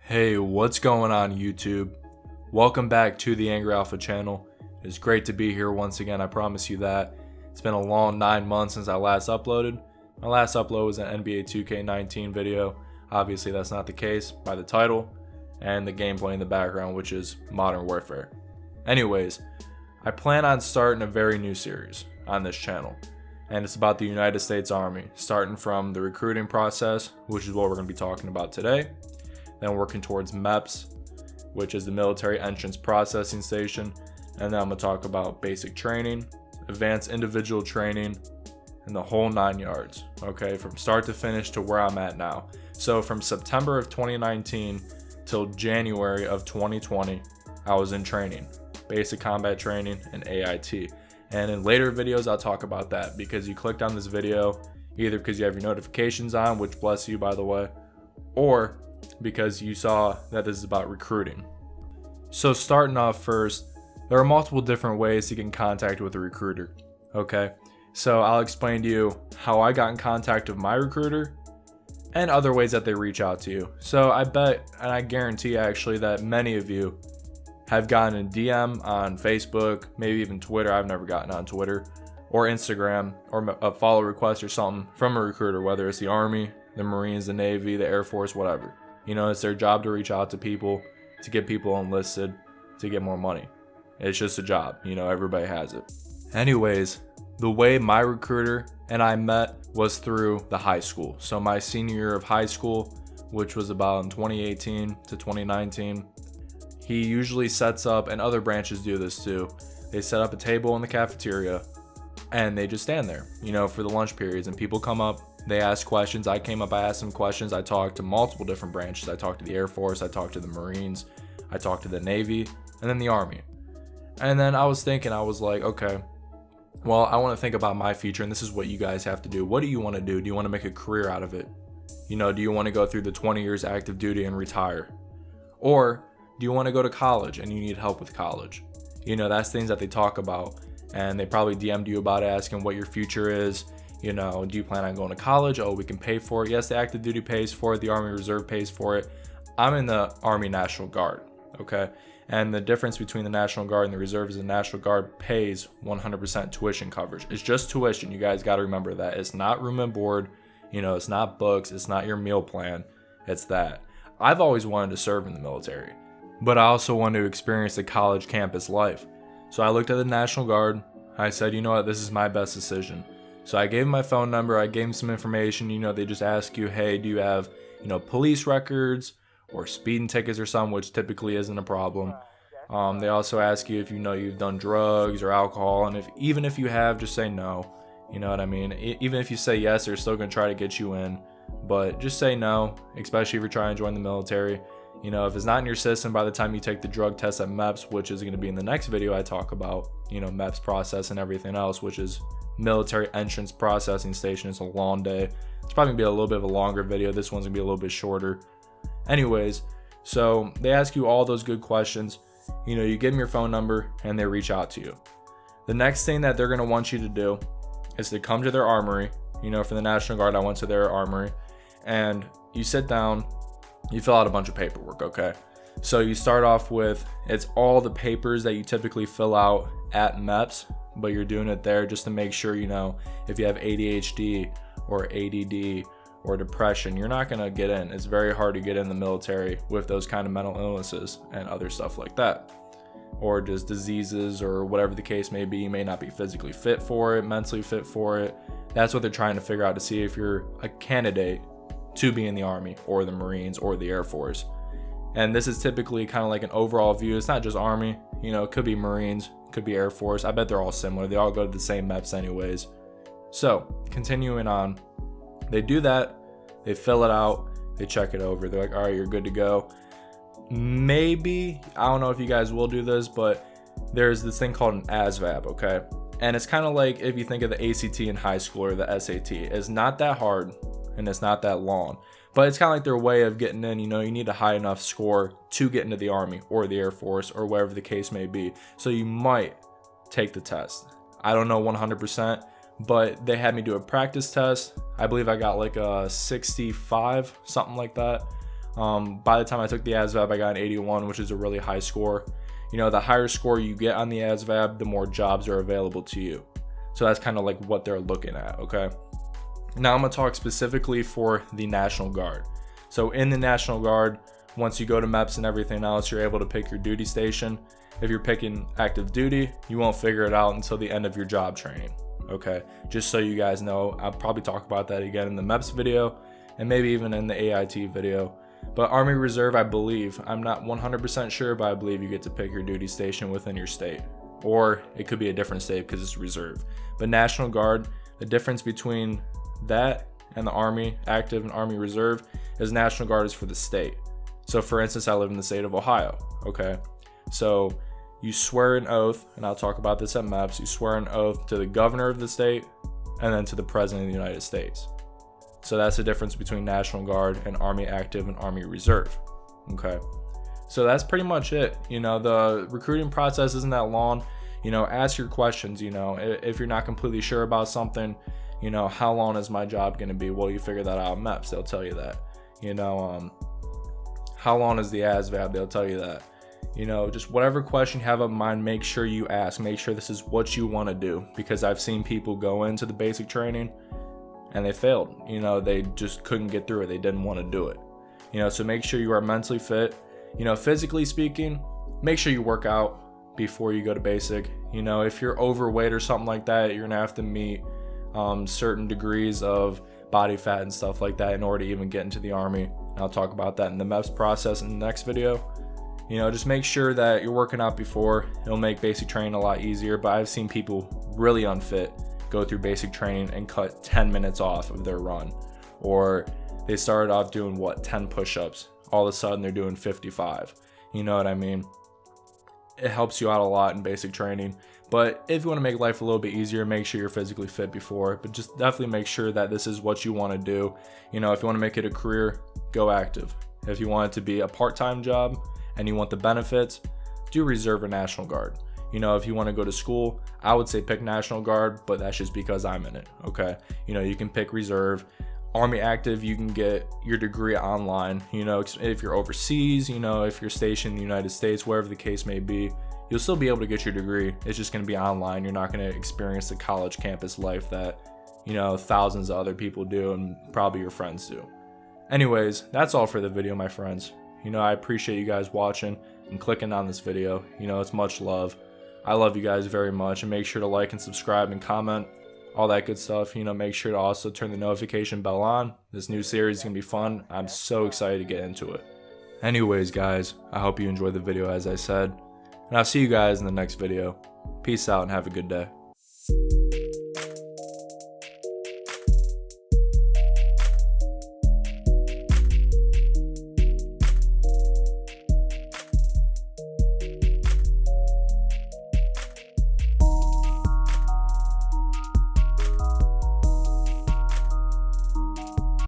Hey, what's going on YouTube? Welcome back to the Angry Alpha channel. It's great to be here once again, I promise you that. It's been a long 9 months since I last uploaded. My last upload was an NBA 2K19 video. Obviously that's not the case by the title and the gameplay in the background, which is Modern Warfare. Anyways, I plan on starting a very new series on this channel. And it's about the United States Army, starting from the recruiting process, which is what we're going to be talking about today. Then working towards MEPS, which is the Military Entrance Processing Station. And then I'm going to talk about basic training, advanced individual training, and the whole 9 yards, okay, from start to finish to where I'm at now. So from September of 2019 till January of 2020, I was in training, basic combat training and AIT. And in later videos, I'll talk about that because you clicked on this video either because you have your notifications on, which bless you by the way, or because you saw that this is about recruiting. So starting off first, there are multiple different ways to get in contact with a recruiter, okay? So I'll explain to you how I got in contact with my recruiter and other ways that they reach out to you. So I bet, and I guarantee actually, that many of you have gotten a DM on Facebook, maybe even Twitter. I've never gotten on Twitter, or Instagram, or a follow request or something from a recruiter, whether it's the Army, the Marines, the Navy, the Air Force, whatever. You know, it's their job to reach out to people, to get people enlisted, to get more money. It's just a job, you know, everybody has it. Anyways, the way my recruiter and I met was through the high school. So my senior year of high school, which was about in 2018 to 2019, he usually sets up, and other branches do this too, they set up a table in the cafeteria and they just stand there, you know, for the lunch periods, and people come up, they ask questions. I came up, I asked them questions. I talked to multiple different branches. I talked to the Air Force, I talked to the Marines, I talked to the Navy, and then the Army. And then I was thinking, I was like, okay, well, I want to think about my future, and this is what you guys have to do. What do you want to do? Do you want to make a career out of it? You know, do you want to go through the 20 years active duty and retire? Or do you want to go to college and you need help with college? You know, that's things that they talk about, and they probably DM'd you about it, asking what your future is. You know, do you plan on going to college? Oh, we can pay for it. Yes, the active duty pays for it. The Army Reserve pays for it. I'm in the Army National Guard, okay? And the difference between the National Guard and the Reserve is the National Guard pays 100% tuition coverage. It's just tuition. You guys got to remember that. It's not room and board. You know, it's not books. It's not your meal plan. It's that. I've always wanted to serve in the military, but I also wanted to experience the college campus life. So I looked at the National Guard. I said, you know what? This is my best decision. So I gave him my phone number, I gave him some information. You know, they just ask you, hey, do you have, you know, police records or speeding tickets or something, which typically isn't a problem. They also ask you if you know you've done drugs or alcohol, and even if you have, just say no. You know what I mean? Even if you say yes, they're still going to try to get you in, but just say no, especially if you're trying to join the military. You know, if it's not in your system by the time you take the drug test at MEPS, which is going to be in the next video I talk about, you know, MEPS process and everything else, which is Military Entrance Processing Station. It's a long day. It's probably gonna be a little bit of a longer video. This one's gonna be a little bit shorter. Anyways, so they ask you all those good questions. You know, you give them your phone number and they reach out to you. The next thing that they're gonna want you to do is to come to their armory. You know, for the National Guard, I went to their armory, and you sit down, you fill out a bunch of paperwork, okay? So you start off with, it's all the papers that you typically fill out at MEPS, but you're doing it there just to make sure, you know, if you have ADHD or ADD or depression, you're not going to get in. It's very hard to get in the military with those kind of mental illnesses and other stuff like that, or just diseases or whatever the case may be. You may not be physically fit for it, mentally fit for it. That's what they're trying to figure out, to see if you're a candidate to be in the Army or the Marines or the Air Force. And this is typically kind of like an overall view. It's not just Army, you know, it could be Marines, could be Air Force. I bet they're all similar. They all go to the same MEPS anyways. So continuing on, they do that, they fill it out, they check it over. They're like, all right, you're good to go. Maybe, I don't know if you guys will do this, but there's this thing called an ASVAB, okay? And it's kind of like if you think of the ACT in high school or the SAT. It's not that hard and it's not that long, but it's kind of like their way of getting in. You know, you need a high enough score to get into the Army or the Air Force or wherever the case may be. So you might take the test. I don't know 100%, but they had me do a practice test. I believe I got like a 65, something like that. By the time I took the ASVAB, I got an 81, which is a really high score. You know, the higher score you get on the ASVAB, the more jobs are available to you. So that's kind of like what they're looking at, okay? Now I'm gonna talk specifically for the National Guard. So in the National Guard, once you go to MEPS and everything else, you're able to pick your duty station. If you're picking active duty, you won't figure it out until the end of your job training, okay? Just so you guys know, I'll probably talk about that again in the MEPS video and maybe even in the AIT video. But Army Reserve, I believe, I'm not 100% sure, but I believe you get to pick your duty station within your state. Or it could be a different state because it's reserve. But National Guard, the difference between that and the Army Active and Army Reserve is National Guard is for the state. So for instance, I live in the state of Ohio, okay? So you swear an oath, and I'll talk about this at MEPS, you swear an oath to the governor of the state and then to the president of the United States. So that's the difference between National Guard and Army Active and Army Reserve, okay? So that's pretty much it. You know, the recruiting process isn't that long. You know, ask your questions, you know, if you're not completely sure about something, you know, how long is my job going to be? Well, you figure that out at MEPS, they'll tell you that. You know, how long is the ASVAB? They'll tell you that. You know, just whatever question you have in mind, make sure you ask. Make sure this is what you want to do, because I've seen people go into the basic training and they failed. You know, they just couldn't get through it. They didn't want to do it. You know, so make sure you are mentally fit. You know, physically speaking, make sure you work out before you go to basic. You know, if you're overweight or something like that, you're going to have to meet certain degrees of body fat and stuff like that in order to even get into the Army. And I'll talk about that in the MEPS process in the next video. You know, just make sure that you're working out before. It'll make basic training a lot easier. But I've seen people really unfit go through basic training and cut 10 minutes off of their run. Or they started off doing 10 push-ups. All of a sudden they're doing 55. You know what I mean? It helps you out a lot in basic training. But if you want to make life a little bit easier, make sure you're physically fit before. But just definitely make sure that this is what you want to do. You know, if you want to make it a career, go active. If you want it to be a part-time job and you want the benefits, do Reserve or National Guard. You know, if you want to go to school, I would say pick National Guard, but that's just because I'm in it, okay? You know, you can pick Reserve. Army Active, you can get your degree online. You know, if you're overseas, you know, if you're stationed in the United States, wherever the case may be, you'll still be able to get your degree. It's just going to be online. You're not going to experience the college campus life that, you know, thousands of other people do and probably your friends do. Anyways, that's all for the video, my friends. You know, I appreciate you guys watching and clicking on this video. You know, it's much love. I love you guys very much, and make sure to like and subscribe and comment, all that good stuff. You know, make sure to also turn the notification bell on. This new series is going to be fun. I'm so excited to get into it. Anyways, guys, I hope you enjoyed the video as I said, and I'll see you guys in the next video. Peace out and have a good day.